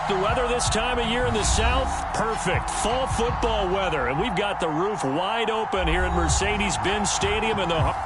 The weather this time of year in the South, perfect. Fall football weather. And we've got the roof wide open here at Mercedes-Benz Stadium in the...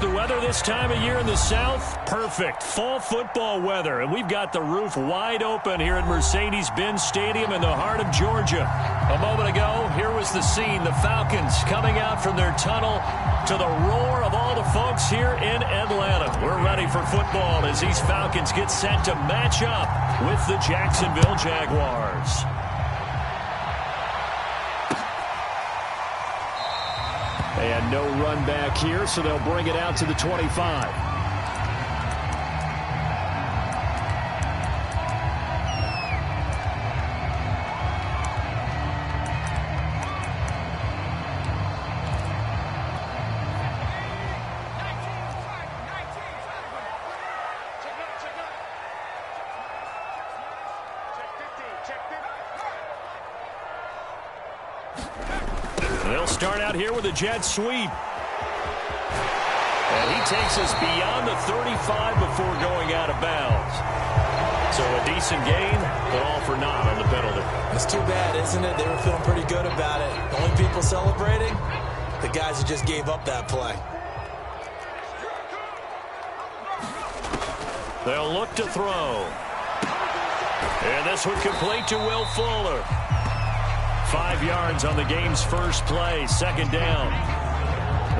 The weather this time of year in the South, perfect. Fall football weather. And we've got the roof wide open here at Mercedes-Benz Stadium in the heart of Georgia. A moment ago, here was the scene. The Falcons coming out from their tunnel to the roar of all the folks here in Atlanta. We're ready for football as these Falcons get set to match up with the Jacksonville Jaguars. And no run back here, so they'll bring it out to the 25. They'll start out here with a jet sweep. And he takes us beyond the 35 before going out of bounds. So a decent gain, but all for naught on the penalty. It's too bad, isn't it? They were feeling pretty good about it. The only people celebrating, the guys who just gave up that play. They'll look to throw. And this one complete to Will Fuller. 5 yards on the game's first play, second down.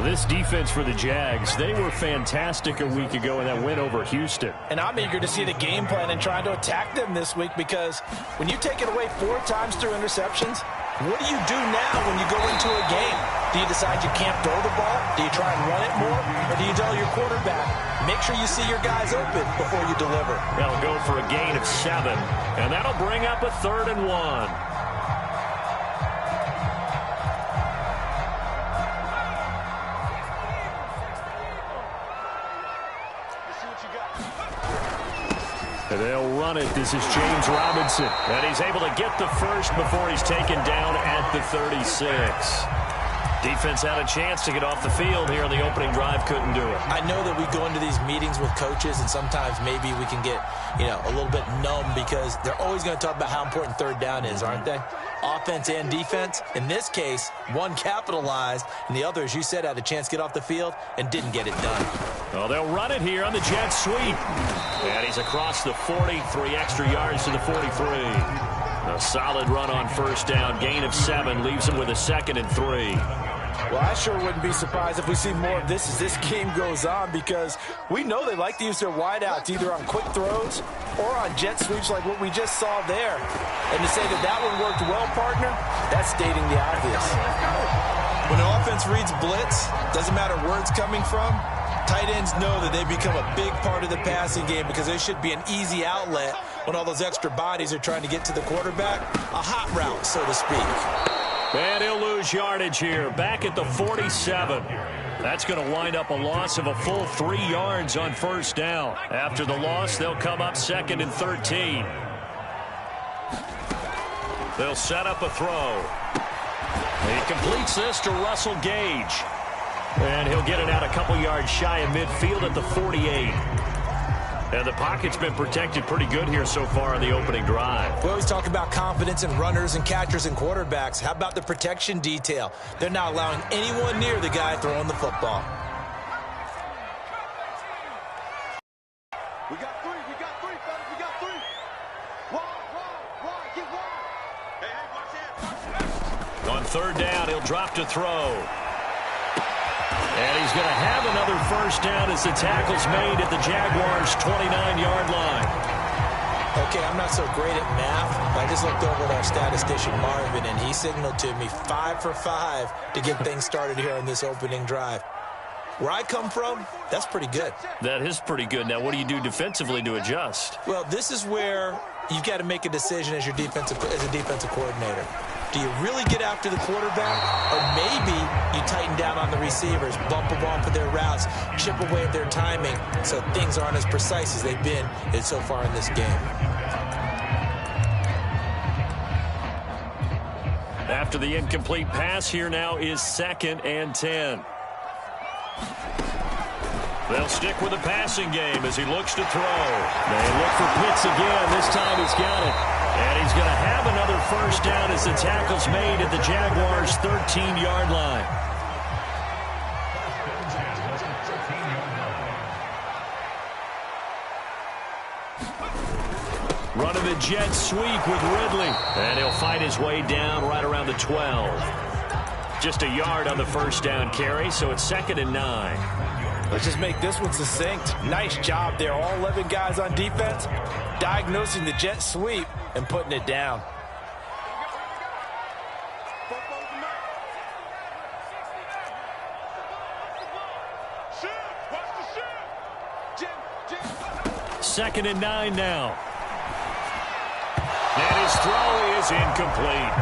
This defense for the Jags, they were fantastic a week ago in that win over Houston. And I'm eager to see the game plan and trying to attack them this week, because when you take it away 4 times through interceptions, what do you do now when you go into a game? Do you decide you can't throw the ball? Do you try and run it more? Or do you tell your quarterback, make sure you see your guys open before you deliver? They'll go for a gain of 7, and that'll bring up a 3rd and 1. And they'll run it. This is James Robinson. And he's able to get the first before he's taken down at the 36. Defense had a chance to get off the field here in the opening drive. Couldn't do it. I know that we go into these meetings with coaches, and sometimes maybe we can get, a little bit numb, because they're always going to talk about how important 3rd down is, aren't they? Offense and defense. In this case, one capitalized, and the other, as you said, had a chance to get off the field and didn't get it done. Well, they'll run it here on the jet sweep. And he's across the 40, 3 extra yards to the 43. A solid run on first down. Gain of 7 leaves him with a 2nd and 3. Well, I sure wouldn't be surprised if we see more of this as this game goes on, because we know they like to use their wideouts either on quick throws or on jet sweeps like what we just saw there. And to say that one worked well, partner, that's stating the obvious. When an offense reads blitz, doesn't matter where it's coming from, tight ends know that they become a big part of the passing game, because there should be an easy outlet when all those extra bodies are trying to get to the quarterback. A hot route, so to speak. And he'll lose yardage here, back at the 47. That's going to wind up a loss of a full 3 yards on first down. After the loss, they'll come up 2nd and 13. They'll set up a throw. He completes this to Russell Gage. And he'll get it out a couple yards shy of midfield at the 48. And the pocket's been protected pretty good here so far on the opening drive. We always talk about confidence in runners and catchers and quarterbacks. How about the protection detail? They're not allowing anyone near the guy throwing the football. We got three, fellas, we got three. Wide, get wide. Hey, watch that. On third down, he'll drop to throw. And he's going to have another first down as the tackle's made at the Jaguars' 29-yard line. Okay, I'm not so great at math, but I just looked over at our statistician, Marvin, and he signaled to me 5 for 5 to get things started here on this opening drive. Where I come from, that's pretty good. That is pretty good. Now, what do you do defensively to adjust? Well, this is where you've got to make a decision as a defensive coordinator. Do you really get after the quarterback, or maybe you tighten down on the receivers, bump them off of their routes, chip away at their timing so things aren't as precise as they've been so far in this game? After the incomplete pass, here now is 2nd and 10. They'll stick with the passing game as he looks to throw. They look for Pitts again. This time he's got it. And he's going to have another first down as the tackle's made at the Jaguars' 13-yard line. Running the jet sweep with Ridley. And he'll fight his way down right around the 12. Just a yard on the first down carry, so it's 2nd and 9. Let's just make this one succinct. Nice job there. All 11 guys on defense diagnosing the jet sweep and putting it down. Second and 9 now. And his throw is incomplete.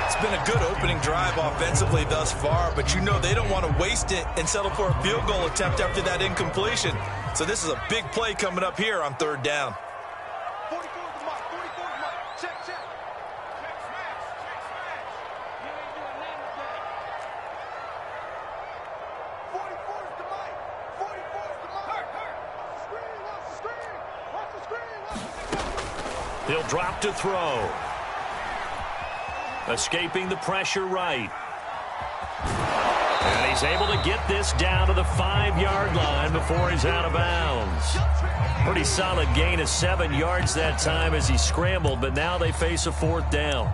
It's been a good opening drive offensively thus far, but you know they don't want to waste it and settle for a field goal attempt after that incompletion. So this is a big play coming up here on third down. 44 is the mark, 44 is the mark. Check. Check smash. You ain't doing nothing with that. 44 is the mark. 44 is the mark. Watch the screen. He'll drop to throw. Escaping the pressure right. And he's able to get this down to the 5-yard line before he's out of bounds. Pretty solid gain of 7 yards that time as he scrambled, but now they face a 4th down.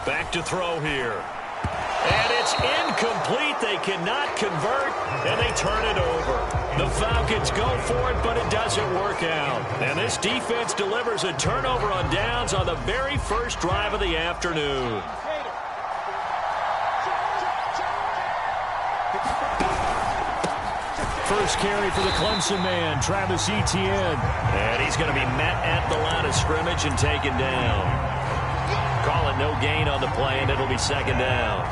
Back to throw here. And it's incomplete. They cannot convert, and they turn it over. The Falcons go for it, but it doesn't work out. And this defense delivers a turnover on downs on the very first drive of the afternoon. First carry for the Clemson man, Travis Etienne. And he's going to be met at the line of scrimmage and taken down. Call it no gain on the play, and it'll be 2nd down.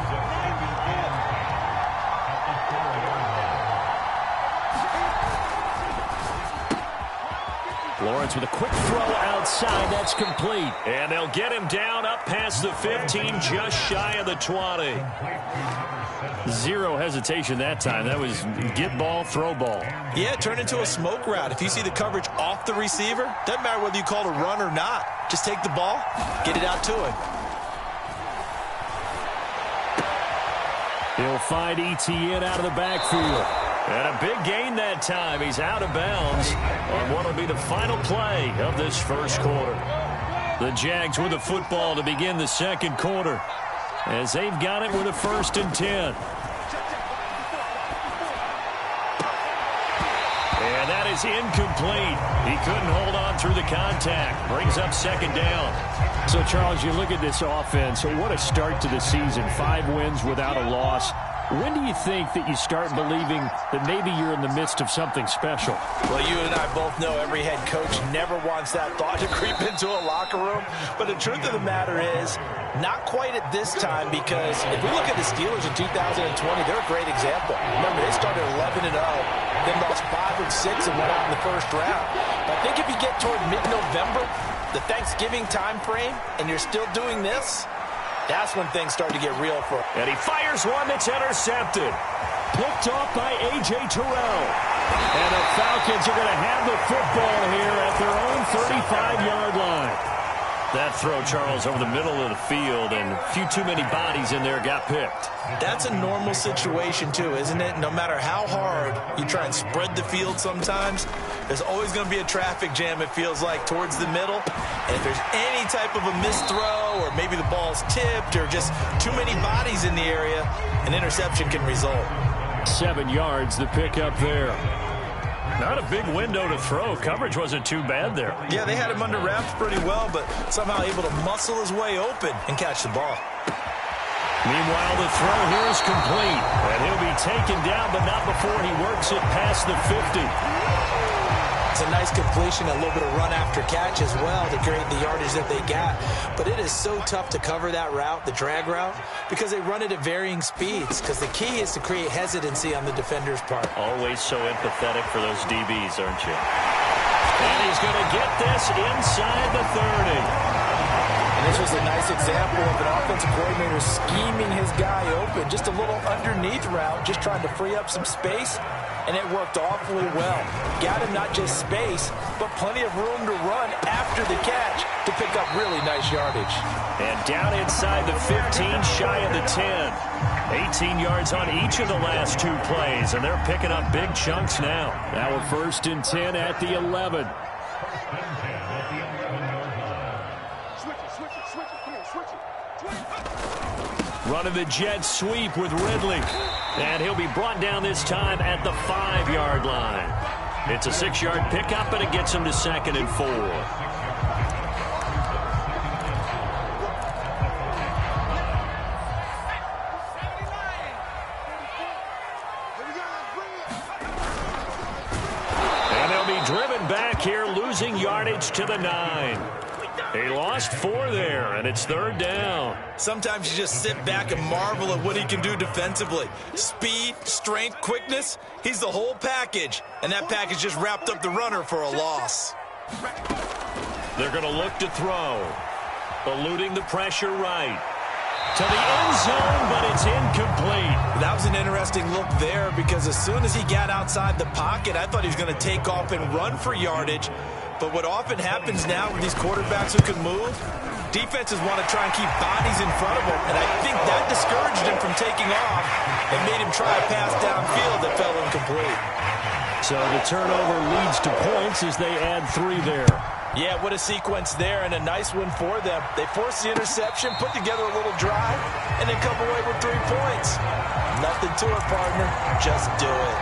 Lawrence with a quick throw outside. That's complete. And they'll get him down up past the 15, just shy of the 20. Zero hesitation that time. That was get ball, throw ball. Yeah, turn into a smoke route. If you see the coverage off the receiver, doesn't matter whether you call it a run or not. Just take the ball, get it out to him. He'll find Etienne out of the backfield. And a big gain that time. He's out of bounds on what will be the final play of this first quarter. The Jags with the football to begin the second quarter, as they've got it with a 1st and 10. And that is incomplete. He couldn't hold on through the contact. Brings up 2nd down. So, Charles, you look at this offense. What a start to the season. 5 wins without a loss. When do you think that you start believing that maybe you're in the midst of something special? Well, you and I both know every head coach never wants that thought to creep into a locker room. But the truth of the matter is, not quite at this time, because if we look at the Steelers in 2020, they're a great example. Remember, they started 11-0, then lost 5 of 6 and went out in the first round. I think if you get toward mid-November, the Thanksgiving time frame, and you're still doing this, that's when things start to get real for him. And he fires one that's intercepted. Picked off by A.J. Terrell. And the Falcons are going to have the football here at their own 35-yard line. That throw, Charles, over the middle of the field, and a few too many bodies in there got picked. That's a normal situation, too, isn't it? No matter how hard you try and spread the field sometimes, there's always going to be a traffic jam, it feels like, towards the middle. And if there's any type of a missed throw, or maybe the ball's tipped, or just too many bodies in the area, an interception can result. 7 yards, the pickup there. Not a big window to throw. Coverage wasn't too bad there. Yeah, they had him under wraps pretty well, but somehow able to muscle his way open and catch the ball. Meanwhile, the throw here is complete. And he'll be taken down, but not before he works it past the 50. It's a nice completion, a little bit of run after catch as well to create the yardage that they got. But it is so tough to cover that route, the drag route, because they run it at varying speeds. Because the key is to create hesitancy on the defender's part. Always so empathetic for those DBs, aren't you? And he's going to get this inside the 30. And this was a nice example of an offensive coordinator scheming his guy open. Just a little underneath route, just trying to free up some space. And it worked awfully well. Got him not just space, but plenty of room to run after the catch to pick up really nice yardage. And down inside the 15, shy of the 10. 18 yards on each of the last 2 plays, and they're picking up big chunks now. Now a 1st and 10 at the 11. Running the jet sweep with Ridley. And he'll be brought down this time at the 5-yard line. It's a 6-yard pickup, and it gets him to 2nd and 4. And they'll be driven back here, losing yardage to the 9. He lost 4 there, and it's 3rd down. Sometimes you just sit back and marvel at what he can do defensively. Speed, strength, quickness, he's the whole package. And that package just wrapped up the runner for a loss. They're going to look to throw. Eluding the pressure right. To the end zone, but it's incomplete. That was an interesting look there because as soon as he got outside the pocket, I thought he was going to take off and run for yardage. But what often happens now with these quarterbacks who can move, defenses want to try and keep bodies in front of him. And I think that discouraged him from taking off and made him try a pass downfield that fell incomplete. So the turnover leads to points as they add 3 there. Yeah, what a sequence there, and a nice one for them. They forced the interception, put together a little drive, and then come away with 3 points. Nothing to it, partner. Just do it.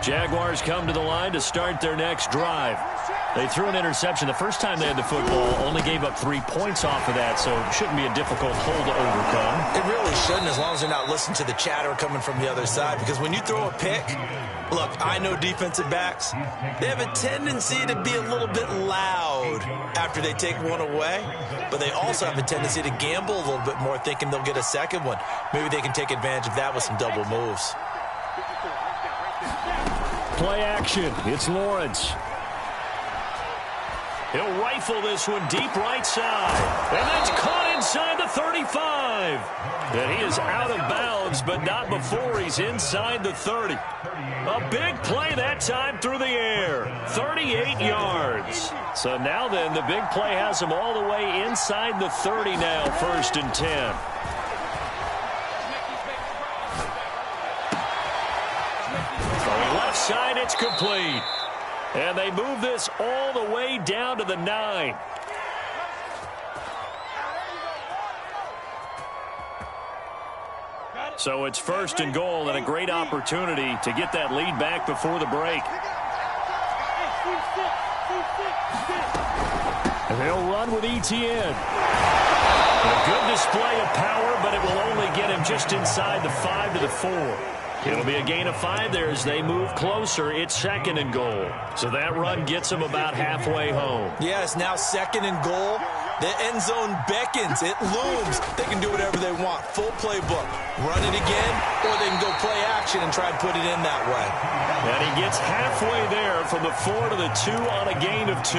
Jaguars come to the line to start their next drive. They threw an interception the first time they had the football, only gave up 3 points off of that, so it shouldn't be a difficult hole to overcome. It really shouldn't, as long as they're not listening to the chatter coming from the other side, because when you throw a pick, look, I know defensive backs, they have a tendency to be a little bit loud after they take one away, but they also have a tendency to gamble a little bit more, thinking they'll get a second one. Maybe they can take advantage of that with some double moves. Play action. It's Lawrence. He'll rifle this one deep right side. And that's caught inside the 35. And he is out of bounds, but not before he's inside the 30. A big play that time through the air. 38 yards. So now then, the big play has him all the way inside the 30 now, 1st and 10. Left side, it's complete. And they move this all the way down to the 9. So it's 1st and goal, and a great opportunity to get that lead back before the break. And they'll run with ETN. A good display of power, but it will only get him just inside the 5 to the 4. It'll be a gain of 5 there as they move closer. It's 2nd and goal. So that run gets them about halfway home. Yes, now 2nd and goal. The end zone beckons. It looms. They can do whatever they want. Full playbook. Run it again, or they can go play action and try and put it in that way. And he gets halfway there from the 4 to the 2 on a gain of 2.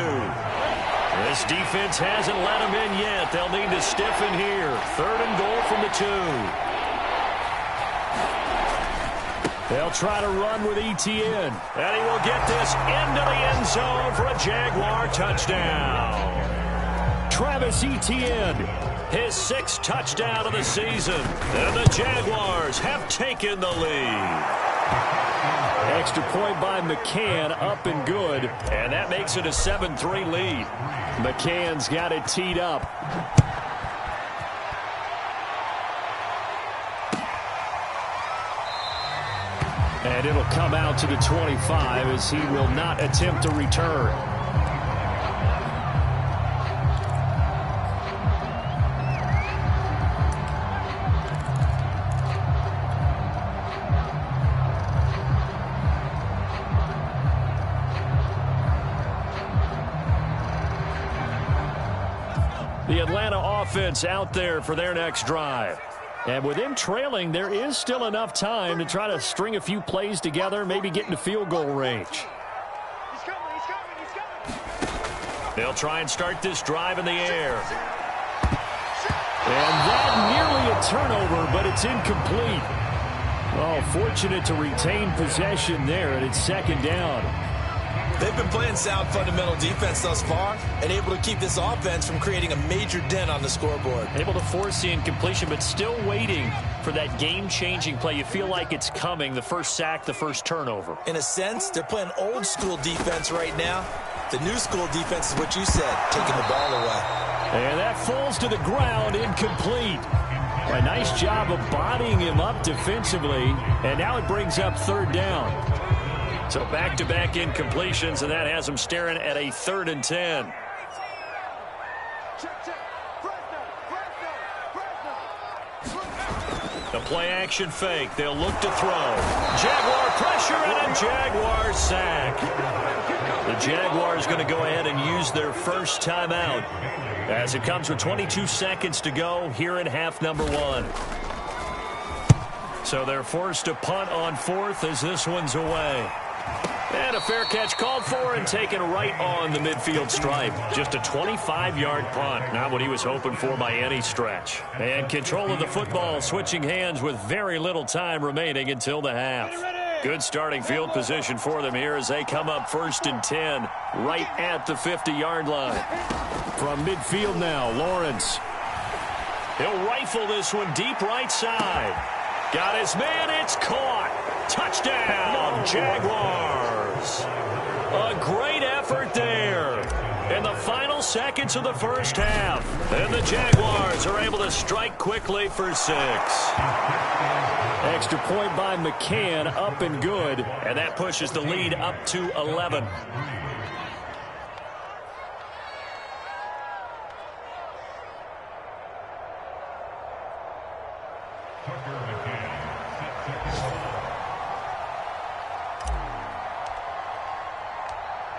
This defense hasn't let them in yet. They'll need to stiffen here. 3rd and goal from the 2. They'll try to run with Etienne. And he will get this into the end zone for a Jaguar touchdown. Travis Etienne, his 6th touchdown of the season. And the Jaguars have taken the lead. Extra point by McCann, up and good. And that makes it a 7-3 lead. McCann's got it teed up. And it'll come out to the 25 as he will not attempt to return. The Atlanta offense out there for their next drive. And with them trailing, there is still enough time to try to string a few plays together, maybe get into field goal range. He's coming, he's coming, he's coming. They'll try and start this drive in the air. And that nearly a turnover, but it's incomplete. Oh, fortunate to retain possession there, and it's 2nd down. They've been playing sound fundamental defense thus far and able to keep this offense from creating a major dent on the scoreboard. Able to force the incompletion, but still waiting for that game-changing play. You feel like it's coming, the first sack, the first turnover. In a sense, they're playing old-school defense right now. The new-school defense is what you said, taking the ball away. And that falls to the ground, incomplete. A nice job of bodying him up defensively, and now it brings up 3rd down. So back-to-back incompletions, and that has them staring at a 3rd and 10. Check, check. Fresno. The play-action fake. They'll look to throw. Jaguar pressure and a Jaguar sack. The Jaguars going to go ahead and use their first timeout as it comes with 22 seconds to go here in half number 1. So they're forced to punt on 4th as this one's away. And a fair catch called for and taken right on the midfield stripe. Just a 25-yard punt. Not what he was hoping for by any stretch. And control of the football switching hands with very little time remaining until the half. Good starting field position for them here as they come up 1st and 10 right at the 50-yard line. From midfield now, Lawrence. He'll rifle this one deep right side. Got his man, it's caught. Touchdown, Jaguars. A great effort there in the final seconds of the first half. And the Jaguars are able to strike quickly for 6. Extra point by McCann, up and good. And that pushes the lead up to 11.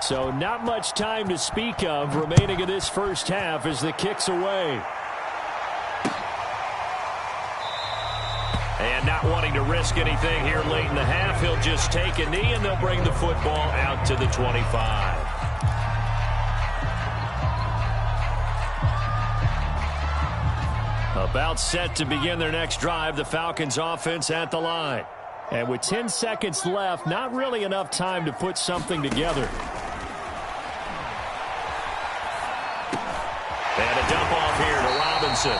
So not much time to speak of remaining in this first half as the kick's away. And not wanting to risk anything here late in the half, he'll just take a knee and they'll bring the football out to the 25. About set to begin their next drive, the Falcons offense at the line. And with 10 seconds left, not really enough time to put something together. And a dump off here to Robinson.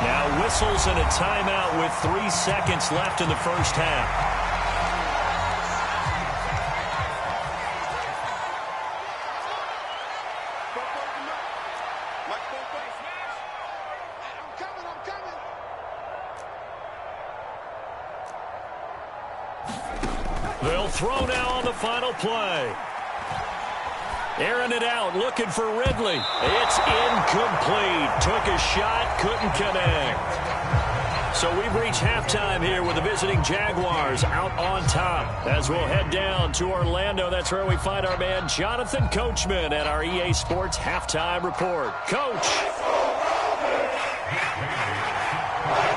Now whistles and a timeout with 3 seconds left in the first half. They'll throw now on the final play. Airing it out, looking for Ridley. It's incomplete. Took a shot, couldn't connect. So we've reached halftime here with the visiting Jaguars out on top. As we'll head down to Orlando, that's where we find our man Jonathan Coachman at our EA Sports Halftime Report. Coach.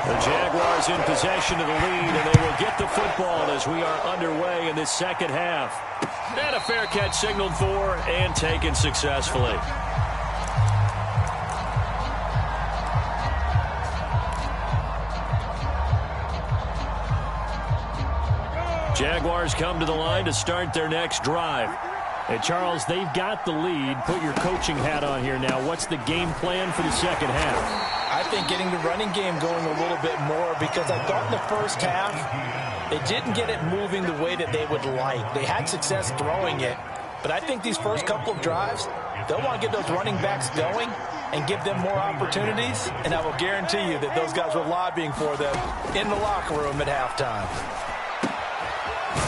The Jaguars in possession of the lead, and they will get the football as we are underway in this second half. And a fair catch signaled for and taken successfully. Jaguars come to the line to start their next drive. Hey, Charles, they've got the lead. Put your coaching hat on here now. What's the game plan for the second half? I think getting the running game going a little bit more, because I thought in the first half they didn't get it moving the way that they would like. They had success throwing it, but I think these first couple of drives, they'll want to get those running backs going and give them more opportunities, and I will guarantee you that those guys were lobbying for them in the locker room at halftime.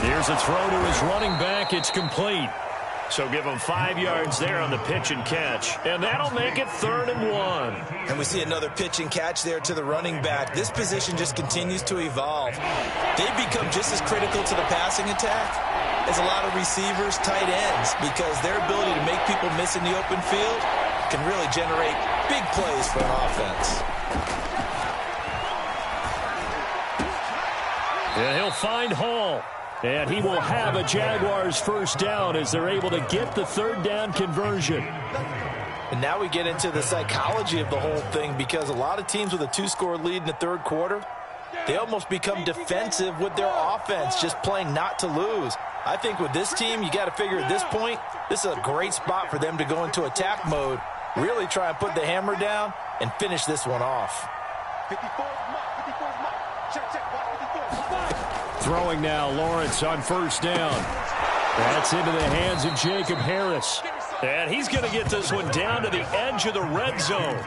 Here's a throw to his running back. It's complete. So give him 5 yards there on the pitch and catch. And that'll make it 3rd and 1. And we see another pitch and catch there to the running back. This position just continues to evolve. They become just as critical to the passing attack as a lot of receivers, tight ends, because their ability to make people miss in the open field can really generate big plays for an offense. And he'll find Hall. And he will have a Jaguars first down as they're able to get the 3rd down conversion. And now we get into the psychology of the whole thing, because a lot of teams with a 2-score lead in the third quarter, they almost become defensive with their offense, just playing not to lose. I think with this team, you got to figure at this point, this is a great spot for them to go into attack mode, really try and put the hammer down and finish this one off. 54 mark. Check. Throwing now, Lawrence on first down. That's into the hands of Jacob Harris. And he's going to get this one down to the edge of the red zone.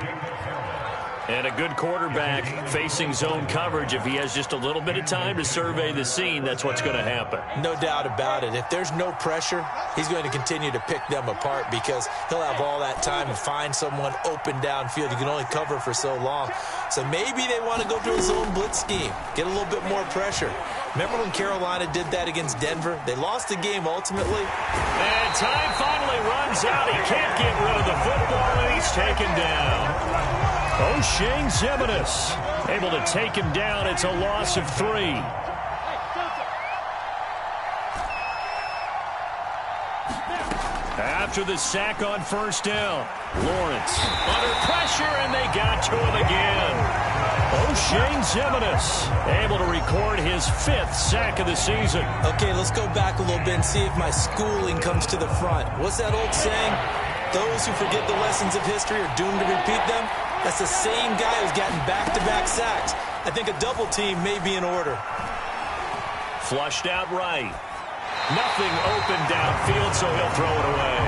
And a good quarterback facing zone coverage. If he has just a little bit of time to survey the scene, that's what's going to happen. No doubt about it. If there's no pressure, he's going to continue to pick them apart, because he'll have all that time to find someone open downfield. You can only cover for so long. So maybe they want to go to a zone blitz scheme, get a little bit more pressure. Remember when Carolina did that against Denver? They lost the game ultimately. And time finally runs out. He can't get rid of the football, and he's taken down. O'Shane Ximines able to take him down. It's a loss of 3. After the sack on first down, Lawrence under pressure, and they got to him again. O'Shane Ximines able to record his 5th sack of the season. Okay, let's go back a little bit and see if my schooling comes to the front. What's that old saying? Those who forget the lessons of history are doomed to repeat them. That's the same guy who's gotten back-to-back sacks. I think a double team may be in order. Flushed out right. Nothing open downfield, so he'll throw it away.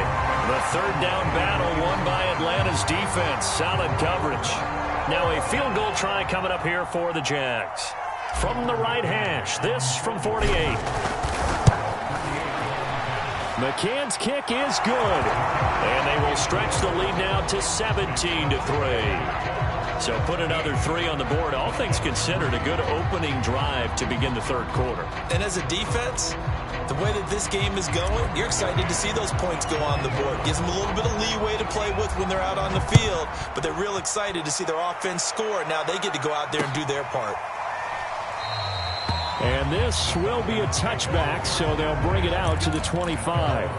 The 3rd down battle won by Atlanta's defense. Solid coverage. Now a field goal try coming up here for the Jags. From the right hash, this from 48. McCann's kick is good. And they will stretch the lead now to 17-3. So put another 3 on the board. All things considered, a good opening drive to begin the third quarter. And as a defense, the way that this game is going, you're excited to see those points go on the board. Gives them a little bit of leeway to play with when they're out on the field, but they're real excited to see their offense score. Now they get to go out there and do their part. And this will be a touchback, so they'll bring it out to the 25.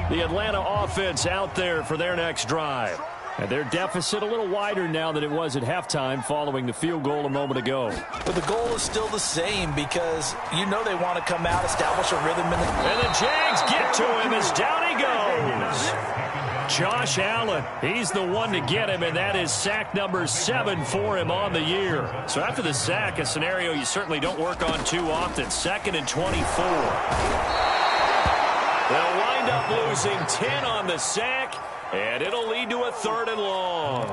The Atlanta offense out there for their next drive. And their deficit a little wider now than it was at halftime following the field goal a moment ago. But the goal is still the same, because you know they want to come out, establish a rhythm. And the Jags get to him as down he goes. Josh Allen, he's the one to get him, and that is sack number 7 for him on the year. So after the sack, a scenario you certainly don't work on too often. 2nd and 24. They'll wind up losing 10 on the sack. And it'll lead to a 3rd and long.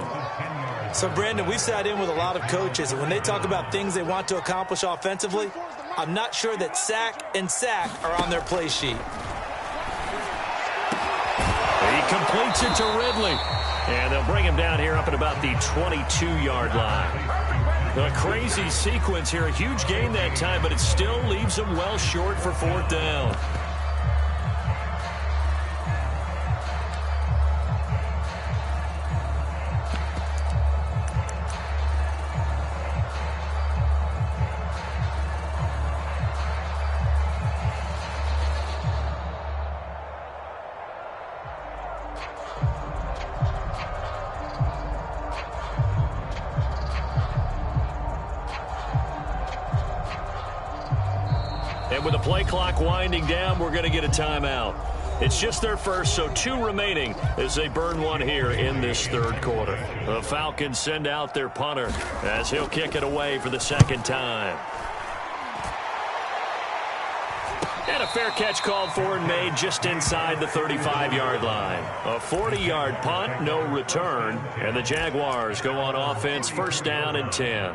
So, Brandon, we've sat in with a lot of coaches, and when they talk about things they want to accomplish offensively, I'm not sure that sack and sack are on their play sheet. Gets it to Ridley. And they'll bring him down here up at about the 22-yard line. A crazy sequence here. A huge gain that time, but it still leaves them well short for 4th down. And with the play clock winding down, we're going to get a timeout. It's just their first, so 2 remaining as they burn one here in this 3rd quarter. The Falcons send out their punter as he'll kick it away for the 2nd time. And a fair catch called for and made just inside the 35-yard line. A 40-yard punt, no return, and the Jaguars go on offense, 1st down and 10.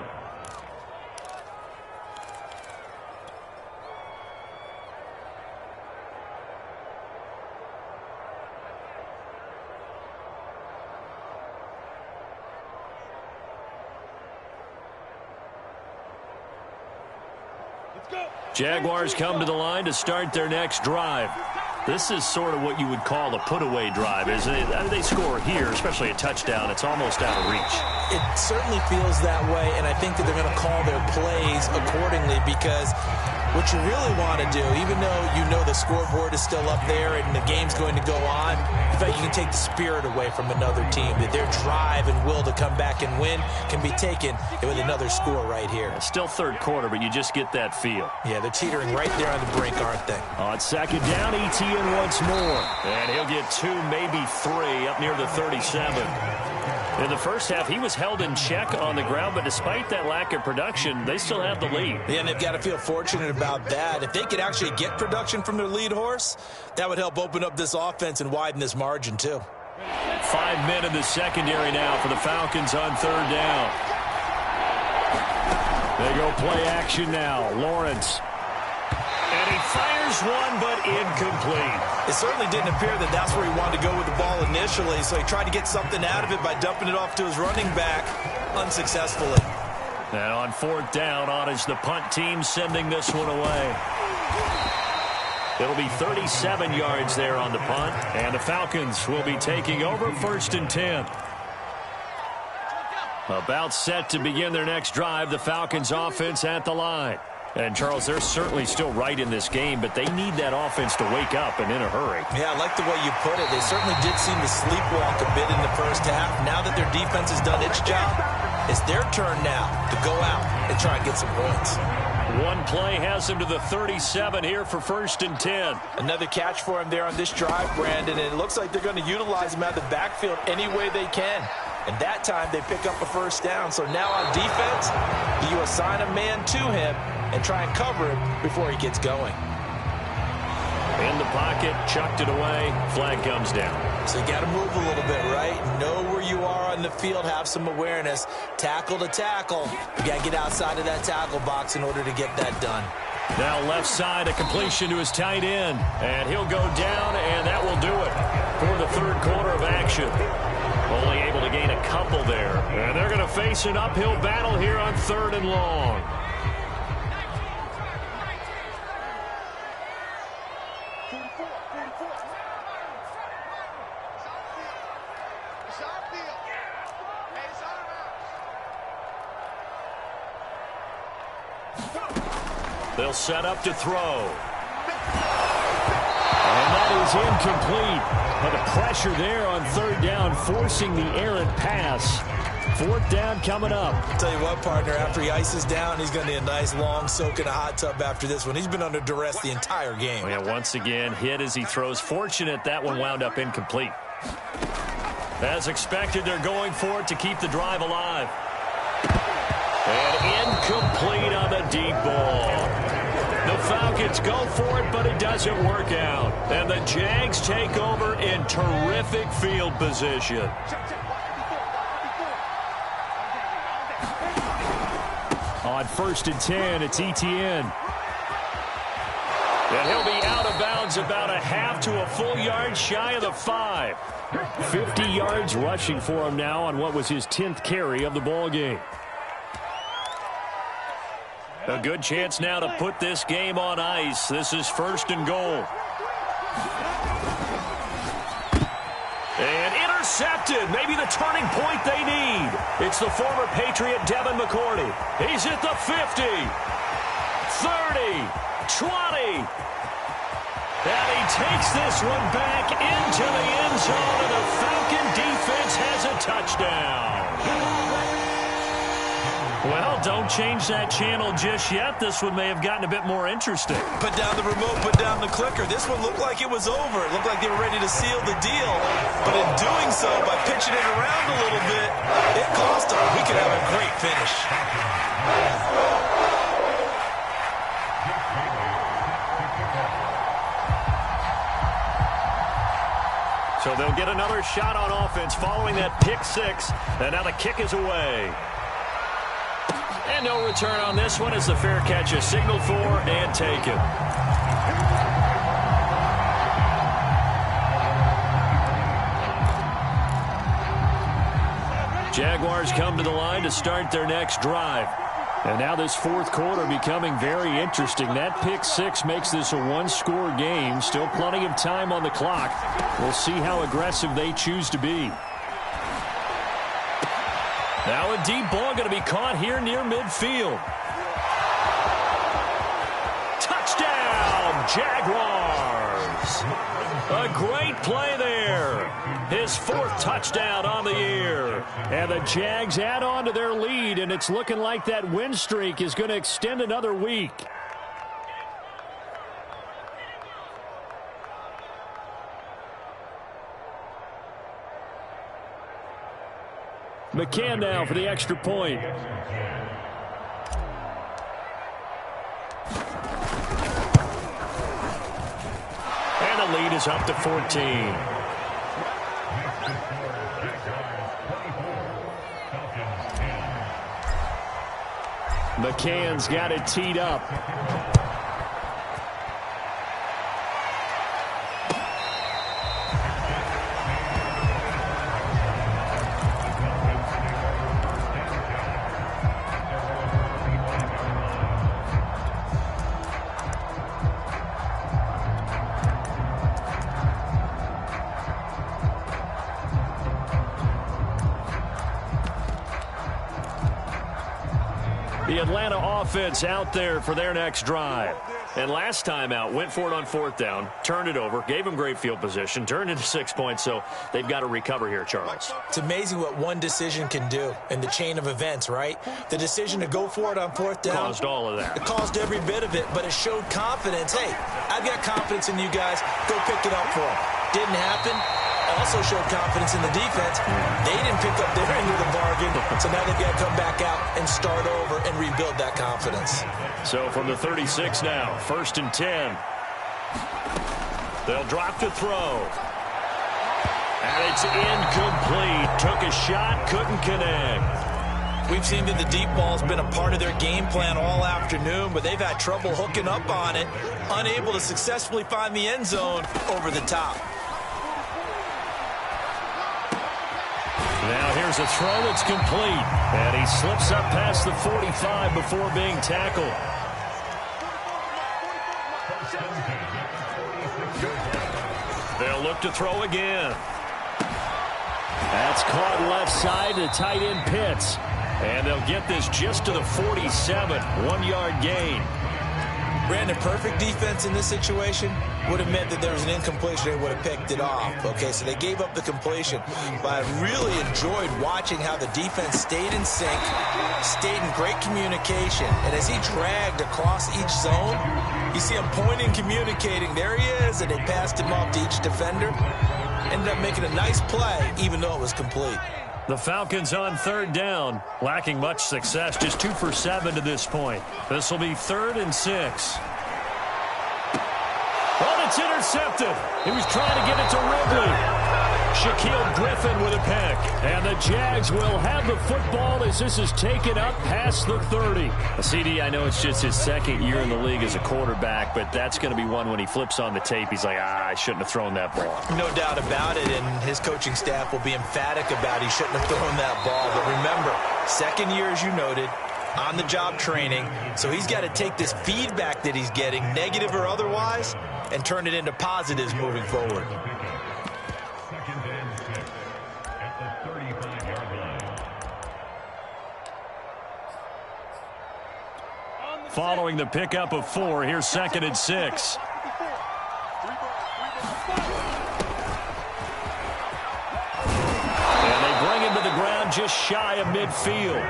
Jaguars come to the line to start their next drive. This is sort of what you would call a put-away drive, isn't it? I mean, they score here, especially a touchdown. It's almost out of reach. It certainly feels that way, and I think that they're going to call their plays accordingly because what you really want to do, even though you know the scoreboard is still up there and the game's going to go on, in fact, you can take the spirit away from another team. That their drive and will to come back and win can be taken with another score right here. It's still 3rd quarter, but you just get that feel. Yeah, they're teetering right there on the brink, aren't they? On 2nd down, Etienne once more. And he'll get 2, maybe 3 up near the 37. In the first half, he was held in check on the ground, but despite that lack of production, they still have the lead. Yeah, and they've got to feel fortunate about that. If they could actually get production from their lead horse, that would help open up this offense and widen this margin, too. 5 men in the secondary now for the Falcons on 3rd down. They go play action now. Lawrence. And he fires one, but incomplete. It certainly didn't appear that that's where he wanted to go with the ball initially, so he tried to get something out of it by dumping it off to his running back unsuccessfully. And on 4th down, on is the punt team sending this one away. It'll be 37 yards there on the punt, and the Falcons will be taking over 1st and 10. About set to begin their next drive, the Falcons offense at the line. And, Charles, they're certainly still right in this game, but they need that offense to wake up and in a hurry. Yeah, I like the way you put it. They certainly did seem to sleepwalk a bit in the first half. Now that their defense has done its job, it's their turn now to go out and try and get some points. One play has him to the 37 here for 1st and 10. Another catch for him there on this drive, Brandon, and it looks like they're going to utilize him out of the backfield any way they can. And that time they pick up a 1st down. So now on defense, you assign a man to him and try and cover him before he gets going. In the pocket, chucked it away, flag comes down. So you got to move a little bit, right? Know where you are on the field, have some awareness. Tackle to tackle. You got to get outside of that tackle box in order to get that done. Now left side, a completion to his tight end. And he'll go down, and that will do it for the 3rd quarter of action. Only able to gain a couple there. And they're going to face an uphill battle here on 3rd and long. They'll set up to throw. And that is incomplete. But the pressure there on 3rd down, forcing the errant pass. 4th down coming up. I'll tell you what, partner, after he ices down, he's going to need a nice long soak in a hot tub after this one. He's been under duress the entire game. Yeah, once again, hit as he throws. Fortunate that one wound up incomplete. As expected, they're going for it to keep the drive alive. And incomplete on the deep ball. The Falcons go for it, but it doesn't work out. And the Jags take over in terrific field position. On 1st and 10, it's Etienne. And he'll be out of bounds about a half to a full yard shy of the 5. 50 yards rushing for him now on what was his 10th carry of the ball game. A good chance now to put this game on ice. This is 1st and goal. And intercepted. Maybe the turning point they need. It's the former Patriot Devin McCourty. He's at the 50. 30. 20. And he takes this one back into the end zone, and the Falcon defense has a touchdown. Well, don't change that channel just yet. This one may have gotten a bit more interesting. Put down the remote, put down the clicker. This one looked like it was over. It looked like they were ready to seal the deal. But in doing so, by pitching it around a little bit, it cost them. We could have a great finish. So they'll get another shot on offense following that pick 6. And now the kick is away. And no return on this one as the fair catch is signaled for and taken. Jaguars come to the line to start their next drive. And now this 4th quarter becoming very interesting. That pick 6 makes this a one-score game. Still plenty of time on the clock. We'll see how aggressive they choose to be. Now a deep ball going to be caught here near midfield. Touchdown, Jaguars. A great play there. His 4th touchdown on the year. And the Jags add on to their lead, and it's looking like that win streak is going to extend another week. McCann now for the extra point. And the lead is up to 14. McCann's got it teed up. The Atlanta offense out there for their next drive. And last time out, went for it on 4th down, turned it over, gave them great field position, turned into 6 points, so they've got to recover here, Charles. It's amazing what one decision can do in the chain of events, right? The decision to go for it on 4th down. Caused all of that. It caused every bit of it, but it showed confidence. Hey, I've got confidence in you guys. Go pick it up for them. Didn't happen. Also showed confidence in the defense. They didn't pick up their end of the bargain, so now they've got to come back out and start over and rebuild that confidence. So from the 36 now, 1st and 10. They'll drop to throw. And it's incomplete. Took a shot, couldn't connect. We've seen that the deep ball's been a part of their game plan all afternoon, but they've had trouble hooking up on it, unable to successfully find the end zone over the top. Now here's a throw that's complete. And he slips up past the 45 before being tackled. They'll look to throw again. That's caught left side to tight end Pitts. And they'll get this just to the 47. 1-yard gain. Brandon, perfect defense in this situation would have meant that there was an incompletion. They would have picked it off. Okay, so they gave up the completion. But I really enjoyed watching how the defense stayed in sync, stayed in great communication. And as he dragged across each zone, you see him pointing, communicating. There he is, and they passed him off to each defender. Ended up making a nice play, even though it was complete. The Falcons on 3rd down, lacking much success, just 2 for 7 to this point. This will be 3rd and 6. Well, it's intercepted. He was trying to get it to Ridley. Shaquille Griffin with a pick. And the Jags will have the football as this is taken up past the 30. CD, I know it's just his second year in the league as a quarterback, but that's going to be one when he flips on the tape. He's like, I shouldn't have thrown that ball. No doubt about it, and his coaching staff will be emphatic about he shouldn't have thrown that ball. But remember, second year, as you noted, on-the-job training, so he's got to take this feedback that he's getting, negative or otherwise, and turn it into positives moving forward. Following the pickup of 4, here's 2nd and 6. And they bring him to the ground just shy of midfield.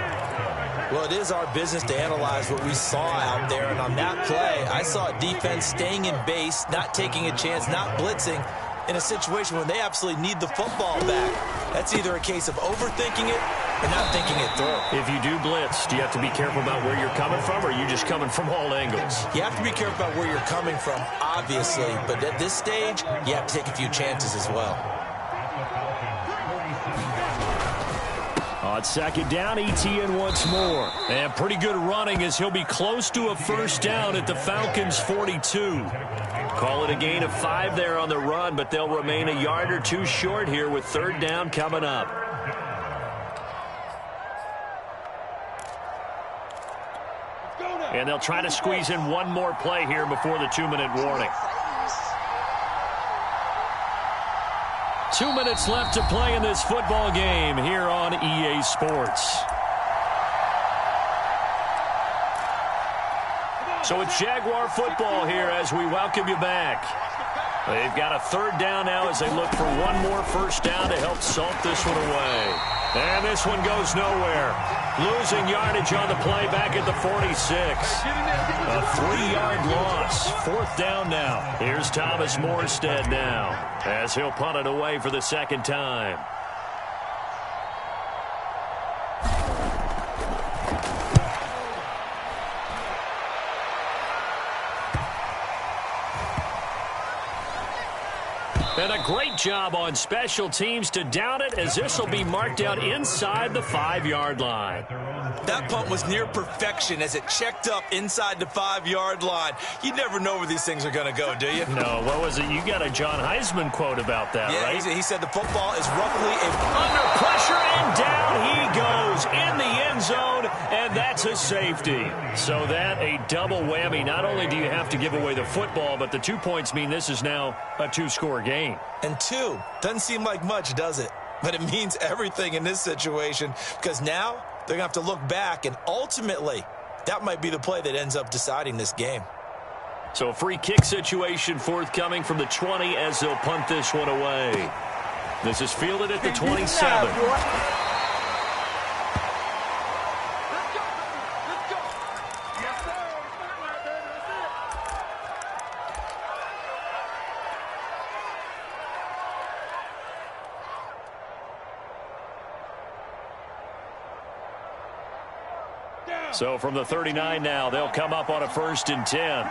Well, it is our business to analyze what we saw out there, and on that play, I saw a defense staying in base, not taking a chance, not blitzing, in a situation when they absolutely need the football back. That's either a case of overthinking it or not thinking it through. If you do blitz, do you have to be careful about where you're coming from, or are you just coming from all angles? You have to be careful about where you're coming from, obviously, but at this stage, you have to take a few chances as well. On 2nd down, ETN once more. And pretty good running as he'll be close to a first down at the Falcons' 42. Call it a gain of 5 there on the run, but they'll remain a yard or 2 short here with 3rd down coming up. And they'll try to squeeze in one more play here before the 2-minute warning. 2 minutes left to play in this football game here on EA Sports. So it's Jaguar football here as we welcome you back. They've got a 3rd down now as they look for one more first down to help salt this one away. And this one goes nowhere. Losing yardage on the play back at the 46. A 3-yard loss. 4th down now. Here's Thomas Morstead now as he'll punt it away for the 2nd time. And a great job on special teams to down it as this will be marked out inside the 5-yard line. That punt was near perfection as it checked up inside the 5-yard line. You never know where these things are going to go, do you? No, what was it? You got a John Heisman quote about that, yeah, right? He said the football is roughly under pressure, and down he goes in the end zone, and that's a safety. So that a double whammy. Not only do you have to give away the football, but the 2 points mean this is now a 2-score game. And 2 doesn't seem like much, does it? But it means everything in this situation because now they're going to have to look back, and ultimately that might be the play that ends up deciding this game. So a free kick situation forthcoming from the 20 as they'll punt this one away. This is fielded at the 27. So from the 39 now, they'll come up on a 1st and 10.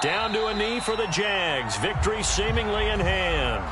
Down to a knee for the Jags. Victory seemingly in hand.